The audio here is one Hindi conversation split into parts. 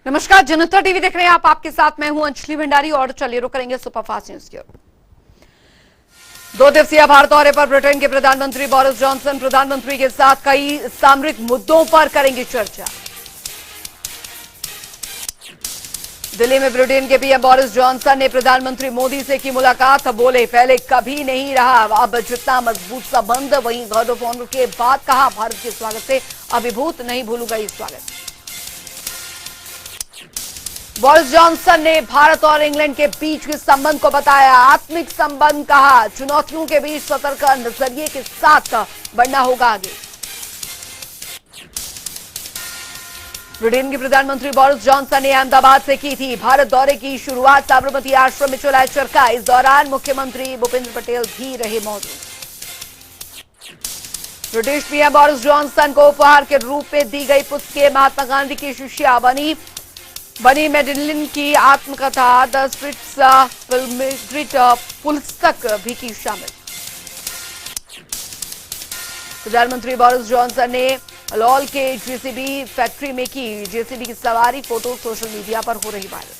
नमस्कार, जनता टीवी देख रहे हैं आप। आपके साथ मैं हूं अंजलि भंडारी और चलिए रुक करेंगे सुपरफास्ट न्यूज की ओर। 2 दिवसीय भारत दौरे पर ब्रिटेन के प्रधानमंत्री बोरिस जॉनसन प्रधानमंत्री के साथ कई सामरिक मुद्दों पर करेंगे चर्चा। दिल्ली में ब्रिटेन के पीएम बोरिस जॉनसन ने प्रधानमंत्री मोदी से की मुलाकात। बोले, पहले कभी नहीं रहा अब जितना मजबूत संबंध। वहीं गार्ड ऑफ ऑनर के बाद कहा, भारत के स्वागत से अभिभूत नहीं भूलूंगा ये स्वागत। बोरिस जॉनसन ने भारत और इंग्लैंड के बीच के संबंध को बताया आत्मिक संबंध। कहा, चुनौतियों के बीच सतर्क नजरिए के साथ बढ़ना होगा आगे। ब्रिटेन के प्रधानमंत्री बोरिस जॉनसन ने अहमदाबाद से की थी भारत दौरे की शुरुआत। साबरमती आश्रम में चलाया चरखा। इस दौरान मुख्यमंत्री भूपेंद्र पटेल भी रहे मौजूद। ब्रिटिश पीएम बोरिस जॉनसन को उपहार के रूप में दी गई पुस्तकें। महात्मा गांधी की शिष्या बनी मेडेलिन की आत्मकथा द स्पिरिट पुस्तक भी की शामिल। प्रधानमंत्री बोरिस जॉनसन ने लॉल के जेसीबी फैक्ट्री में की जेसीबी की सवारी। फोटो सोशल मीडिया पर हो रही वायरल।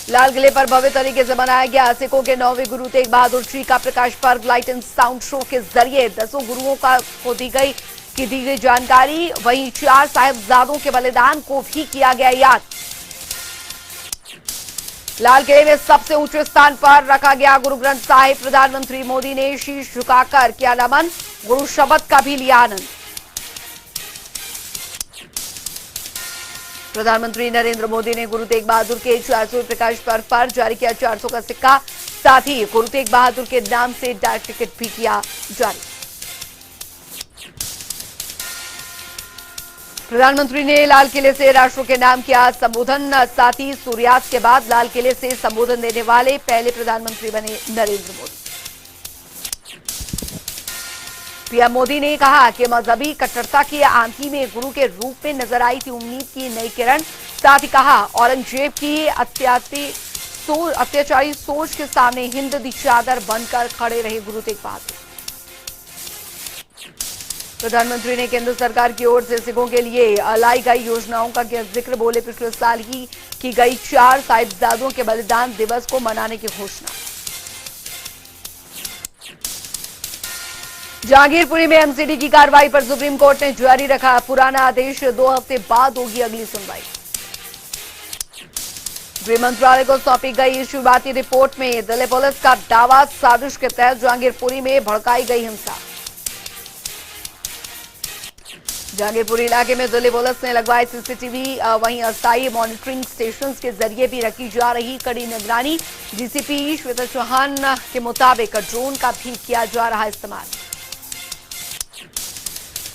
लाल किले पर भव्य तरीके से मनाया गया सिखों के 9वें गुरु तेग बहादुर जी का Prakash Parv. Light and sound show के जरिए 10 गुरुओं को दी गई जानकारी। वहीं 4 साहिबजादों के बलिदान को भी किया गया याद। लाल किले में सबसे ऊंचे स्थान पर रखा गया गुरु ग्रंथ साहिब। प्रधानमंत्री मोदी ने शीश झुकाकर किया नमन। गुरु शब्द का भी लिया आनंद। प्रधानमंत्री नरेंद्र मोदी ने गुरु तेग बहादुर के 400वें प्रकाश पर्व पर जारी किया 400 का सिक्का। साथ ही गुरु तेग बहादुर के नाम से डाक टिकट भी किया जारी। प्रधानमंत्री ने लाल किले से राष्ट्र के नाम किया संबोधन। साथ ही सूर्यास्त के बाद लाल किले से संबोधन देने वाले पहले प्रधानमंत्री बने नरेंद्र मोदी। पीएम मोदी ने कहा कि मजहबी कट्टरता की आंधी में गुरु के रूप में नजर आई थी उम्मीद की नई किरण। साथ ही कहा, औरंगजेब की अत्याचारी सोच के सामने हिंद दी चादर बनकर खड़े रहे गुरु तेग बहादुर। प्रधानमंत्री ने केंद्र सरकार की ओर से सिखों के लिए लाई गई योजनाओं का किया जिक्र। बोले, पिछले साल ही की गई 4 साहिबजादों के बलिदान दिवस को मनाने की घोषणा। जहांगीरपुरी में एमसीडी की कार्रवाई पर सुप्रीम कोर्ट ने जारी रखा पुराना आदेश। 2 हफ्ते बाद होगी अगली सुनवाई। गृह मंत्रालय को सौंपी गई शुरुआती रिपोर्ट में दिल्ली पुलिस का दावा, साजिश के तहत जहांगीरपुरी में भड़काई गई हिंसा। जहांगीरपुरी इलाके में दिल्ली पुलिस ने लगवाए सीसीटीवी। वहीं अस्थायी मॉनिटरिंग स्टेशन के जरिए भी रखी जा रही कड़ी निगरानी। डीसीपी श्वेता चौहान के मुताबिक ड्रोन का भी किया जा रहा इस्तेमाल।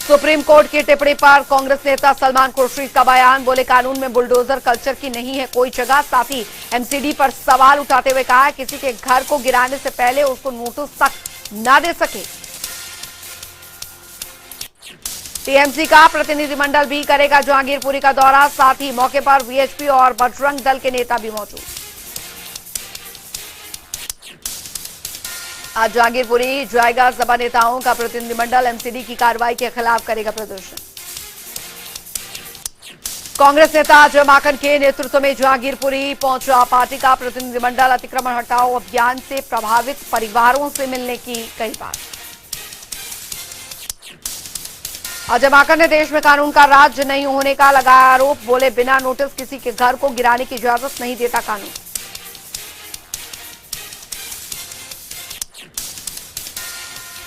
सुप्रीम कोर्ट की टिप्पणी पर कांग्रेस नेता सलमान खुर्शीद का बयान। बोले, कानून में बुलडोजर कल्चर की नहीं है कोई जगह। साथ ही एमसीडी पर सवाल उठाते हुए कहा, किसी के घर को गिराने से पहले उसको नोटिस तक न दे सके। टीएमसी का प्रतिनिधिमंडल भी करेगा जहांगीरपुरी का दौरा। साथ ही मौके पर वीएचपी और बजरंग दल के नेता भी मौजूद। आज जहांगीरपुरी जाएगा। सपा नेताओं का प्रतिनिधिमंडल एमसीडी की कार्रवाई के खिलाफ करेगा प्रदर्शन। कांग्रेस नेता अजय माकन के नेतृत्व में जहांगीरपुरी पहुंचा पार्टी का प्रतिनिधिमंडल। अतिक्रमण हटाओ अभियान से प्रभावित परिवारों से मिलने की कई बात। अजय माकन ने देश में कानून का राज नहीं होने का लगाया आरोप। बोले, बिना नोटिस किसी के घर को गिराने की इजाजत नहीं देता कानून।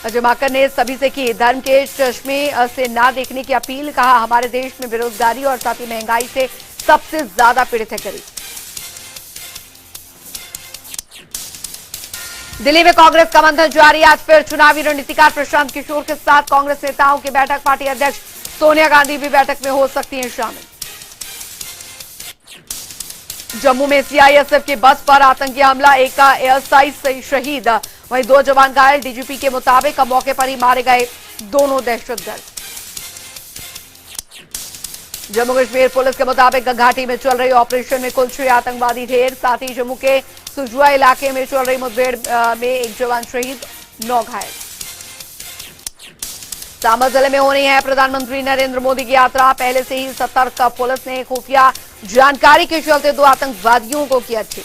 अजय माकन ने सभी से की धर्म के चश्मे से ना देखने की अपील। कहा, हमारे देश में बेरोजगारी और साथ ही महंगाई से सबसे ज्यादा पीड़ित है गरीब। दिल्ली में कांग्रेस का मंथन जारी। आज फिर चुनावी रणनीतिकार प्रशांत किशोर के साथ कांग्रेस नेताओं की बैठक। पार्टी अध्यक्ष सोनिया गांधी भी बैठक में हो सकती हैं शामिल। जम्मू में सीआईएसएफ की बस पर आतंकी हमला, एक का एएसआई शहीद, वहीं 2 जवान घायल। डीजीपी के मुताबिक मौके पर ही मारे गए दोनों दहशतगर्द। जम्मू कश्मीर पुलिस के मुताबिक घाटी में चल रही ऑपरेशन में कुल 6 आतंकवादी ढेर। साथ ही जम्मू के सुजुआ इलाके में चल रही मुठभेड़ में 1 जवान शहीद, 9 घायल। सांबा जिले में हो रही है प्रधानमंत्री नरेंद्र मोदी की यात्रा। पहले से ही सतर्क पुलिस ने खुफिया जानकारी के चलते 2 आतंकवादियों को किया ठीक।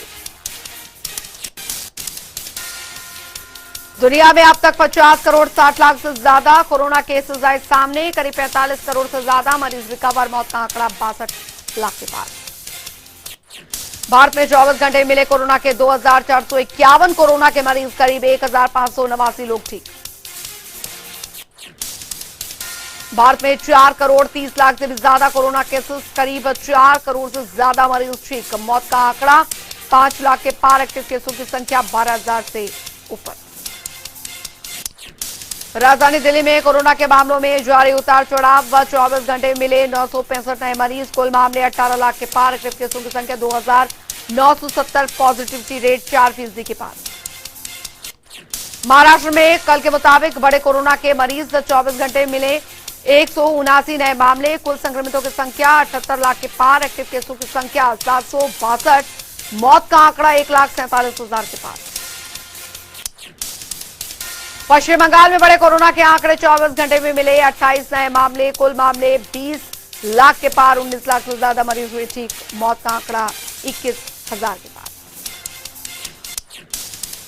दुनिया में अब तक 50 करोड़ 60 लाख से ज्यादा कोरोना केसेस आए सामने। करीब 45 करोड़ से ज्यादा मरीज रिकवर। मौत का आंकड़ा 62 लाख के पार। भारत में 24 घंटे मिले कोरोना के 2451 कोरोना के मरीज। करीब 1589 लोग ठीक। भारत में 4 करोड़ 30 लाख से भी ज्यादा कोरोना केसेस। करीब 4 करोड़ से ज्यादा मरीज ठीक। मौत का आंकड़ा 5 लाख के पार। एक्टिव केसों की संख्या 12,000 से ऊपर। राजधानी दिल्ली में कोरोना के मामलों में जारी उतार चढ़ाव। 24 घंटे मिले 965 नए मरीज। कुल मामले 18 लाख के पार। एक्टिव केसों की संख्या 2,970। पॉजिटिविटी रेट 4% के पार। महाराष्ट्र में कल के मुताबिक बड़े कोरोना के मरीज। 24 घंटे मिले 179 नए मामले। कुल संक्रमितों की संख्या 78 लाख के पार। एक्टिव केसों की संख्या 762। मौत का आंकड़ा 1,47,000 के पार। पश्चिम बंगाल में बड़े कोरोना के आंकड़े। 24 घंटे में मिले 28 नए मामले। कुल मामले 20 लाख के पार। 19 लाख से ज्यादा मरीज हुए ठीक। मौत का आंकड़ा 21,000 के पार।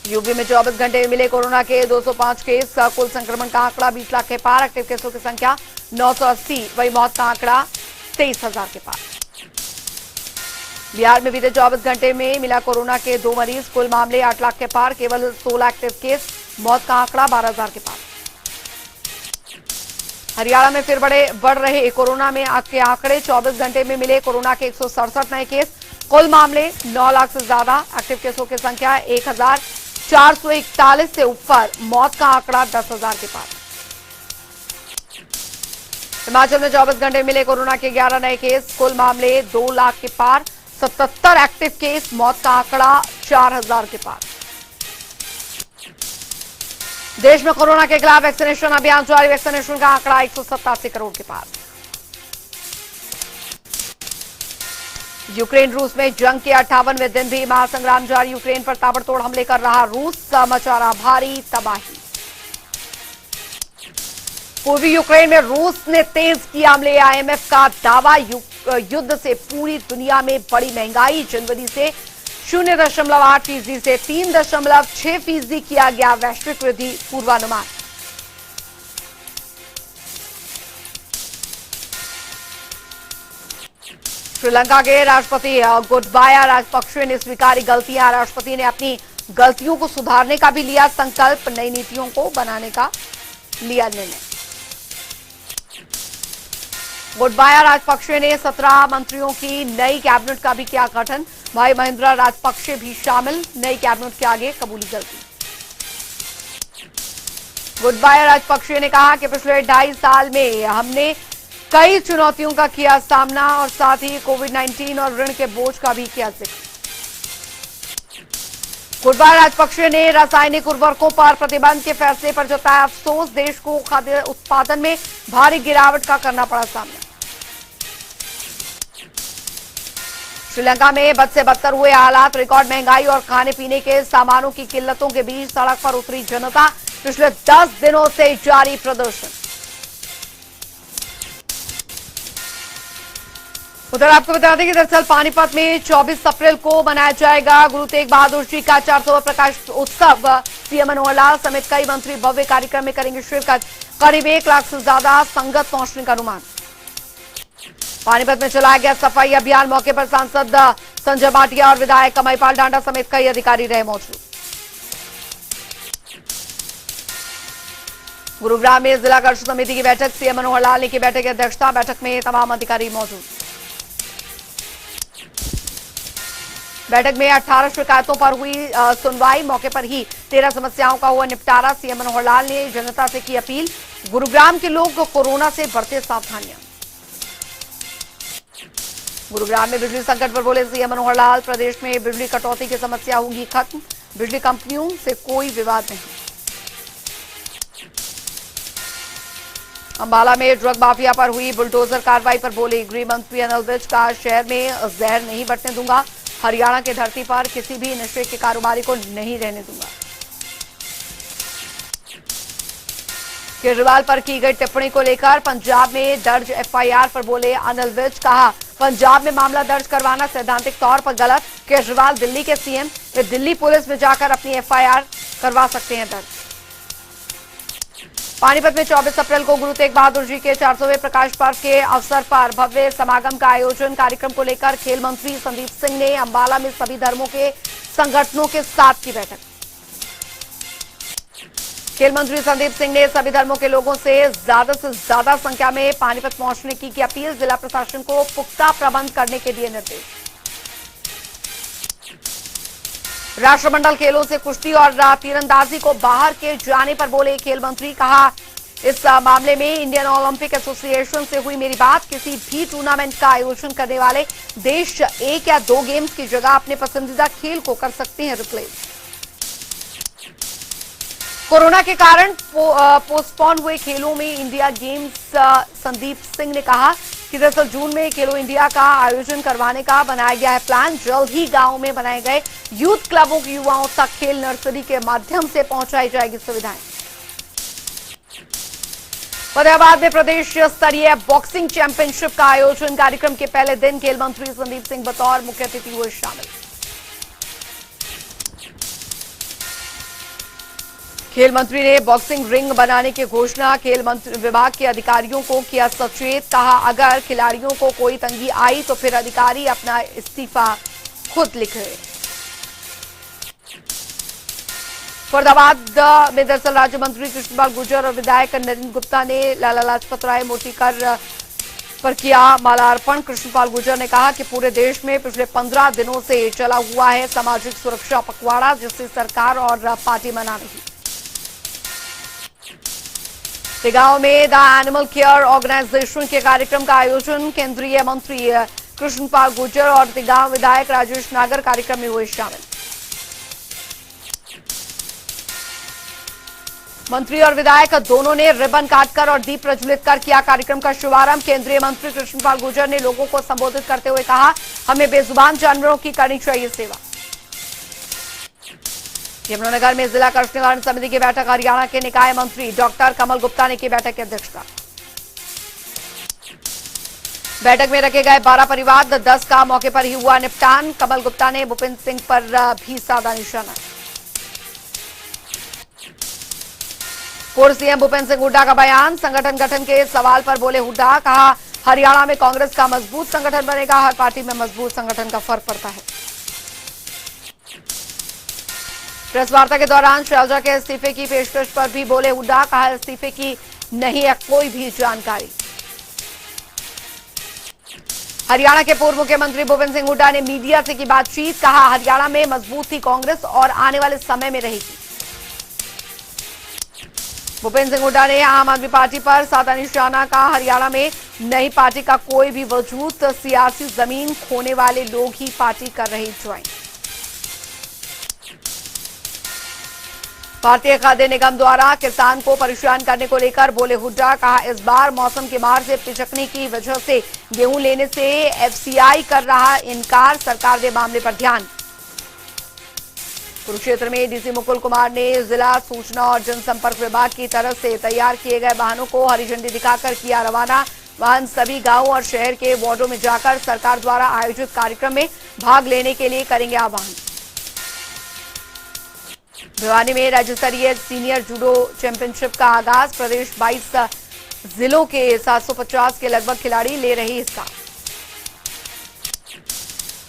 यूपी में 24 घंटे में मिले कोरोना के 205 केस। कुल संक्रमण का आंकड़ा 20 लाख के पार। एक्टिव केसों की संख्या 980। वही मौत का आंकड़ा 23,000 के पार। बिहार में बीते 24 घंटे में मिला कोरोना के 2 मरीज। कुल मामले 8 लाख के पार। केवल 16 एक्टिव केस। मौत का आंकड़ा 12,000 के पार। हरियाणा में फिर बढ़ रहे कोरोना में के आंकड़े। 24 घंटे में मिले कोरोना के 167 नए केस। कुल मामले 9 लाख से ज्यादा। एक्टिव केसों की संख्या 1,441 से ऊपर। मौत का आंकड़ा 10,000 के पार। हिमाचल में 24 घंटे मिले कोरोना के 11 नए केस। कुल मामले 2 लाख के पार। 77 एक्टिव केस। मौत का आंकड़ा 4,000 के पार। देश में कोरोना के खिलाफ वैक्सीनेशन अभियान जारी। वैक्सीनेशन का आंकड़ा 187 करोड़ के पार। यूक्रेन रूस में जंग के 58वें दिन भी महासंग्राम जारी। यूक्रेन पर ताबड़तोड़ हमले कर रहा रूस। मचा रहा भारी तबाही। पूर्वी यूक्रेन में रूस ने तेज किया हमले। आईएमएफ का दावा। युद्ध से पूरी दुनिया में बड़ी महंगाई। जनवरी से 0.8% से 3.6% किया गया वैश्विक वृद्धि पूर्वानुमान। श्रीलंका के राष्ट्रपति गोटबाया राजपक्षे ने स्वीकारी गलतियां। राष्ट्रपति ने अपनी गलतियों को सुधारने का भी लिया संकल्प। नई नीतियों को बनाने का लिया निर्णय। गोटबाया राजपक्षे ने 17 मंत्रियों की नई कैबिनेट का भी किया गठन। भाई महिंद्रा राजपक्षे भी शामिल। नई कैबिनेट के आगे कबूली गलती। गोटबाया राजपक्षे ने कहा कि पिछले 2.5 साल में हमने कई चुनौतियों का किया सामना और साथ ही कोविड-19 और ऋण के बोझ का भी किया जिक्र। गोटबाया राजपक्षे ने रासायनिक उर्वरकों पर प्रतिबंध के फैसले पर जताया अफसोस। देश को खाद्य उत्पादन में भारी गिरावट का करना पड़ा सामना। श्रीलंका में बद से बदतर हुए हालात। रिकॉर्ड महंगाई और खाने पीने के सामानों की किल्लतों के बीच सड़क पर उतरी जनता। पिछले 10 दिनों से जारी प्रदर्शन। उधर आपको बता दें कि दरअसल पानीपत में 24 अप्रैल को मनाया जाएगा गुरु तेग बहादुर जी का 400वां प्रकाश उत्सव। सीएम मनोहर लाल समेत कई मंत्री भव्य कार्यक्रम में करेंगे शिरकत। करीब 1 लाख से ज्यादा संगत पहुंचने का अनुमान। पानीपत में चलाया गया सफाई अभियान। मौके पर सांसद संजय भाटिया और विधायक कमईपाल डांडा समेत कई अधिकारी रहे मौजूद। गुरुग्राम में जिला कार्यकारिणी समिति की बैठक। सीएम मनोहर लाल ने की बैठक की अध्यक्षता। बैठक में तमाम अधिकारी मौजूद। बैठक में 18 शिकायतों पर हुई सुनवाई। मौके पर ही 13 समस्याओं का हुआ निपटारा। सीएम मनोहर लाल ने जनता से की अपील। गुरुग्राम के लोग कोरोना से बरते सावधानियां। गुरुग्राम में बिजली संकट पर बोले सीएम मनोहर लाल। प्रदेश में बिजली कटौती की समस्या होगी खत्म। बिजली कंपनियों से कोई विवाद नहीं। अंबाला में ड्रग माफिया पर हुई बुलडोजर कार्रवाई पर बोले गृह मंत्री अनिल विज का शहर में जहर नहीं बंटने दूंगा। हरियाणा की धरती पर किसी भी नशे के कारोबारी को नहीं रहने दूंगा। केजरीवाल पर की गई टिप्पणी को लेकर पंजाब में दर्ज एफआईआर पर बोले अनिल विज। कहा, पंजाब में मामला दर्ज करवाना सैद्धांतिक तौर पर गलत। केजरीवाल दिल्ली के सीएम, वे दिल्ली पुलिस में जाकर अपनी एफआईआर करवा सकते हैं दर्ज। पानीपत में 24 अप्रैल को गुरु तेग बहादुर जी के 400वें प्रकाश पर्व के अवसर पर भव्य समागम का आयोजन। कार्यक्रम को लेकर खेल मंत्री संदीप सिंह ने अंबाला में सभी धर्मों के संगठनों के साथ की बैठक। खेल मंत्री संदीप सिंह ने सभी धर्मों के लोगों से ज्यादा संख्या में पानीपत पहुंचने की अपील। जिला प्रशासन को पुख्ता प्रबंध करने के दिए निर्देश। राष्ट्रमंडल खेलों से कुश्ती और तीरंदाजी को बाहर के जाने पर बोले खेल मंत्री। कहा, इस मामले में इंडियन ओलंपिक एसोसिएशन से हुई मेरी बात। किसी भी टूर्नामेंट का आयोजन करने वाले देश 1 या 2 गेम्स की जगह अपने पसंदीदा खेल को कर सकते हैं रिप्लेस। कोरोना के कारण पोस्टपोन हुए खेलों में इंडिया गेम्स। संदीप सिंह ने कहा कि दरअसल जून में खेलो इंडिया का आयोजन करवाने का बनाया गया है प्लान। जल्द ही गांव में बनाए गए यूथ क्लबों के युवाओं तक खेल नर्सरी के माध्यम से पहुंचाई जाएगी सुविधाएं। फतेहाबाद में प्रदेश स्तरीय बॉक्सिंग चैंपियनशिप का आयोजन। कार्यक्रम के पहले दिन खेल मंत्री संदीप सिंह बतौर मुख्य अतिथि हुए शामिल। खेल मंत्री ने बॉक्सिंग रिंग बनाने की घोषणा। खेल मंत्री विभाग के अधिकारियों को किया सचेत। कहा, अगर खिलाड़ियों को कोई तंगी आई तो फिर अधिकारी अपना इस्तीफा खुद लिखे। फरीदाबाद में दरअसल राज्य मंत्री कृष्णपाल गुर्जर और विधायक नरेंद्र गुप्ता ने लाला लाजपत राय मूर्तिकार पर किया मालार्पण। कृष्णपाल गुर्जर ने कहा कि पूरे देश में पिछले 15 दिनों से चला हुआ है सामाजिक सुरक्षा पखवाड़ा, जिससे सरकार और पार्टी मना रही। तिगांव में द एनिमल केयर ऑर्गेनाइजेशन के कार्यक्रम का आयोजन। केंद्रीय मंत्री कृष्णपाल गुर्जर और तिगांव विधायक राजेश नागर कार्यक्रम में हुए शामिल। मंत्री और विधायक दोनों ने रिबन काटकर और दीप प्रज्वलित कर किया कार्यक्रम का शुभारंभ। केंद्रीय मंत्री कृष्णपाल गुर्जर ने लोगों को संबोधित करते हुए कहा, हमें बेजुबान जानवरों की करनी चाहिए सेवा। यमुनानगर में जिला कष्ट निवारण समिति की बैठक। हरियाणा के निकाय मंत्री डॉक्टर कमल गुप्ता ने की बैठक की अध्यक्षता। बैठक में रखे गए 12 परिवाद 10 का मौके पर ही हुआ निपटान। कमल गुप्ता ने भूपेंद्र सिंह पर भी साधा निशाना। पूर्व सीएम भूपेंद्र सिंह हुड्डा का बयान। संगठन गठन के सवाल पर बोले हुड्डा। कहा, हरियाणा में कांग्रेस का मजबूत संगठन बनेगा। हर पार्टी में मजबूत संगठन का फर्क पड़ता है। प्रेस वार्ता के दौरान शैलजा के इस्तीफे की पेशकश पर भी बोले हुड्डा। कहा, इस्तीफे की नहीं है कोई भी जानकारी। हरियाणा के पूर्व मुख्यमंत्री भूपेंद्र सिंह हुड्डा ने मीडिया से की बातचीत। कहा, हरियाणा में मजबूत थी कांग्रेस और आने वाले समय में रहेगी। भूपेंद्र सिंह हुड्डा ने आम आदमी पार्टी पर साधा निशाना। कहा, हरियाणा में नई पार्टी का कोई भी वजूद, सियासी जमीन खोने वाले लोग ही पार्टी कर रहे ज्वाइन। भारतीय खाद्य निगम द्वारा किसान को परेशान करने को लेकर बोले हुड्डा। कहा, इस बार मौसम के मार से पिचकने की वजह से गेहूं लेने से एफसीआई कर रहा इनकार। सरकार दे मामले पर ध्यान। कुरुक्षेत्र में डीसी मुकुल कुमार ने जिला सूचना और जनसंपर्क विभाग की तरफ से तैयार किए गए वाहनों को हरी झंडी दिखाकर किया रवाना। वाहन सभी गांवों और शहर के वार्डों में जाकर सरकार द्वारा आयोजित कार्यक्रम में भाग लेने के लिए करेंगे आह्वान। भिवानी में राज्य स्तरीय सीनियर जूडो चैंपियनशिप का आगाज। प्रदेश 22 जिलों के 750 के लगभग खिलाड़ी ले रहे हिस्सा।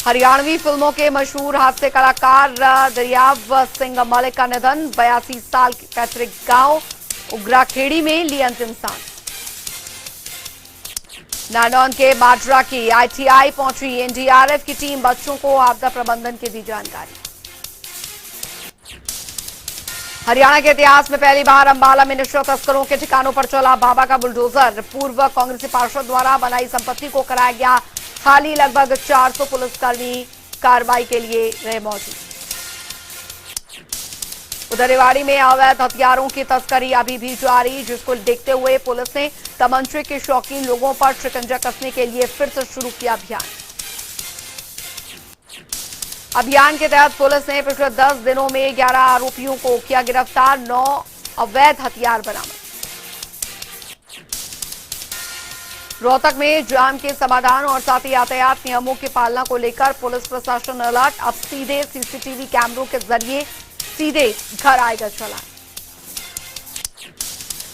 हरियाणवी फिल्मों के मशहूर हास्य कलाकार दरियाव सिंह मलिक का निधन। 82 साल के पैतृक गांव उग्राखेड़ी में ली अंतिम सांस। नारनौल के माजरा की आईटीआई पहुंची एनडीआरएफ की टीम। बच्चों को आपदा प्रबंधन की दी जानकारी। हरियाणा के इतिहास में पहली बार अंबाला में नशा तस्करों के ठिकानों पर चला बाबा का बुलडोजर। पूर्व कांग्रेसी पार्षद द्वारा बनाई संपत्ति को कराया गया खाली। लगभग 400 पुलिसकर्मी कार्रवाई के लिए रहे मौजूद। उधर रेवाड़ी में अवैध हथियारों की तस्करी अभी भी जारी, जिसको देखते हुए पुलिस ने तमंचे के शौकीन लोगों पर शिकंजा कसने के लिए फिर से शुरू किया अभियान। अभियान के तहत पुलिस ने पिछले 10 दिनों में 11 आरोपियों को किया गिरफ्तार। 9 अवैध हथियार बरामद। रोहतक में जाम के समाधान और साथ ही यातायात नियमों की पालना को लेकर पुलिस प्रशासन अलर्ट। अब सीधे सीसीटीवी कैमरों के जरिए सीधे घर आएगा चालान।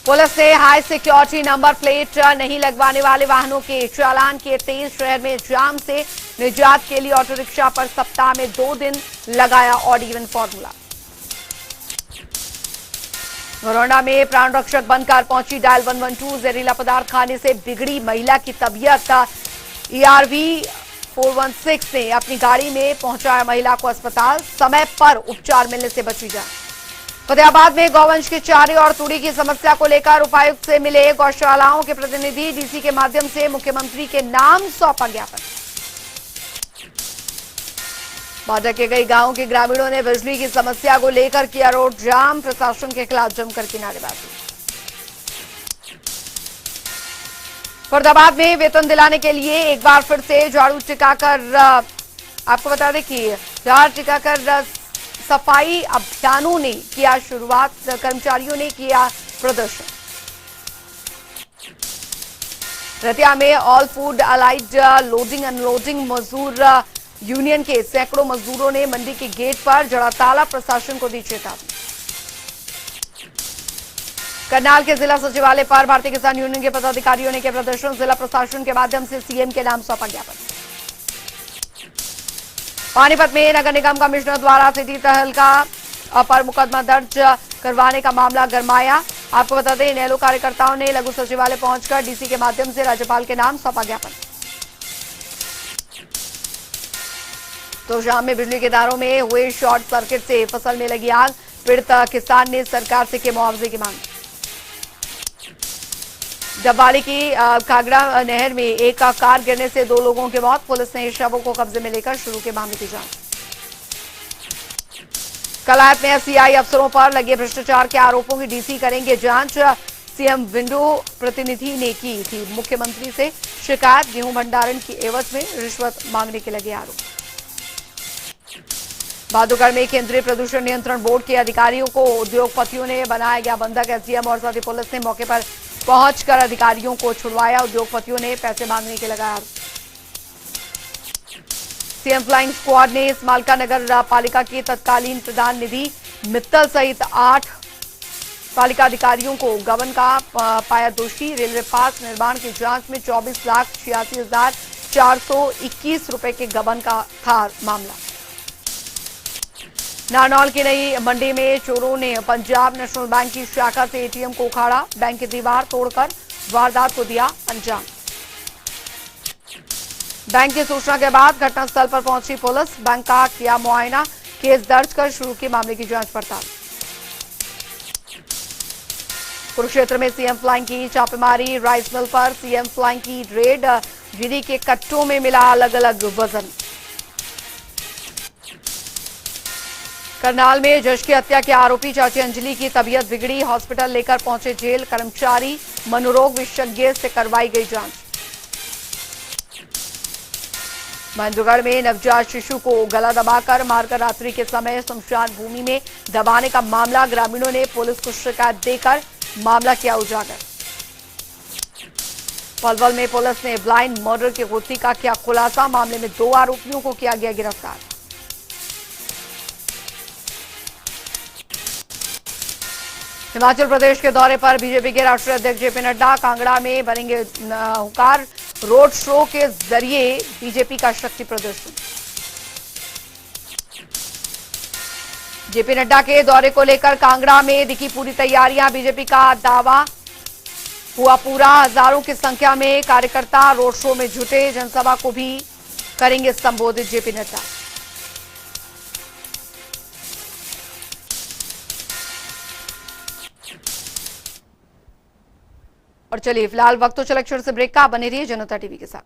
पुलिस ने हाई सिक्योरिटी नंबर प्लेट नहीं लगवाने वाले वाहनों के चालान किए तेज। शहर में जाम से निजात के लिए ऑटो रिक्शा पर सप्ताह में 2 दिन लगाया ऑड इवन फॉर्मूला। नरोंडा में प्राण रक्षक बनकर पहुंची डायल 112। जहरीला पदार्थ खाने से बिगड़ी महिला की तबीयत। ERV 416 ने अपनी गाड़ी में पहुंचाया महिला को अस्पताल। समय पर उपचार मिलने से बची जान। फतेहाबाद में गौवंश के चारे और तूड़ी की समस्या को लेकर उपायुक्त से मिले गौशालाओं के प्रतिनिधि। डीसी के माध्यम से मुख्यमंत्री के नाम सौंपा ज्ञापन। बाधा के कई गांवों के ग्रामीणों ने बिजली की समस्या को लेकर किया रोड जाम। प्रशासन के खिलाफ जमकर की नारेबाजी। फरीदाबाद में वेतन दिलाने के लिए एक बार फिर से झाड़ू टिकाकर आपको बता दें कि झाड़ू टिकाकर सफाई अभियानों ने किया शुरुआत। कर्मचारियों ने किया प्रदर्शन। रतिया में all food allied loading unloading मजदूर यूनियन के सैकड़ों मजदूरों ने मंडी के गेट पर जड़ा ताला। प्रशासन को दी चेतावनी। करनाल के जिला सचिवालय पर भारतीय किसान यूनियन के पदाधिकारियों ने किया प्रदर्शन। जिला प्रशासन के माध्यम से सीएम के नाम सौंपा ज्ञापन। पानीपत में नगर निगम कमिश्नर द्वारा सिटी तहलका पर मुकदमा दर्ज करवाने का मामला गरमाया। आपको बता दें इनेलो कार्यकर्ताओं ने लघु सचिवालय पहुंचकर डीसी के माध्यम से राज्यपाल के नाम सौंपा ज्ञापन। तो शाम में बिजली के तारों में हुए शॉर्ट सर्किट से फसल में लगी आग। पीड़ित किसान ने सरकार से की मुआवजे की मांग। डब्बाली की कागड़ा नहर में एक कार गिरने से 2 लोगों की मौत। पुलिस ने शवों को कब्जे में लेकर शुरू के मामले की जांच। कलायत में सीआई अफसरों पर लगे भ्रष्टाचार के आरोपों की डीसी करेंगे जांच। सीएम विंडो प्रतिनिधि ने की थी मुख्यमंत्री से शिकायत। गेहूं भंडारण की एवज में रिश्वत मांगने के लगे आरोप। बहादुरगढ़ में केंद्रीय प्रदूषण नियंत्रण बोर्ड के अधिकारियों को उद्योगपतियों ने बनाया गया बंधक। एसडीएम और साथ ही पुलिस ने मौके पर पहुंचकर अधिकारियों को छुड़वाया। उद्योगपतियों ने पैसे मांगने के लगाया आरोप। सीएम फ्लाइंग स्क्वाड ने स्मालका नगर पालिका की तत्कालीन प्रधान निधि मित्तल सहित 8 पालिका अधिकारियों को गबन का पाया दोषी। रेलवे पास निर्माण की जांच में 24,86,421 रुपए के गबन का था मामला। नारनौल की नई मंडी में चोरों ने पंजाब नेशनल बैंक की शाखा से एटीएम को उखाड़ा। बैंक की दीवार तोड़कर वारदात को दिया अंजाम। बैंक की सूचना के बाद घटनास्थल पर पहुंची पुलिस। बैंक का किया मुआयना। केस दर्ज कर शुरू की मामले की जांच पड़ताल। कुरुक्षेत्र में सीएम फ्लाइंग की छापेमारी। राइस मिल पर सीएम फ्लाइंग की रेड। गिरी के कट्टों में मिला अलग अलग वजन। करनाल में जश की हत्या के आरोपी चाची अंजलि की तबीयत बिगड़ी। हॉस्पिटल लेकर पहुंचे जेल कर्मचारी। मनोरोग विशेषज्ञ से करवाई गई जांच। महेंद्रगढ़ में नवजात शिशु को गला दबाकर मारकर रात्रि के समय शमशान भूमि में दबाने का मामला। ग्रामीणों ने पुलिस को शिकायत देकर मामला किया उजागर। पलवल में पुलिस ने ब्लाइंड मर्डर के गुत्थी का किया खुलासा। मामले में 2 आरोपियों को किया गया गिरफ्तार। हिमाचल प्रदेश के दौरे पर बीजेपी के राष्ट्रीय अध्यक्ष जेपी नड्डा। कांगड़ा में बनेंगे हुंकार। रोड शो के जरिए बीजेपी का शक्ति प्रदर्शन। जेपी नड्डा के दौरे को लेकर कांगड़ा में दिखी पूरी तैयारियां। बीजेपी का दावा हुआ पूरा। हजारों की संख्या में कार्यकर्ता रोड शो में जुटे। जनसभा को भी करेंगे संबोधित जेपी नड्डा। और चलिए फिलहाल वक्त तो चला से ब्रेक का। बने रहिए जनता टीवी के साथ।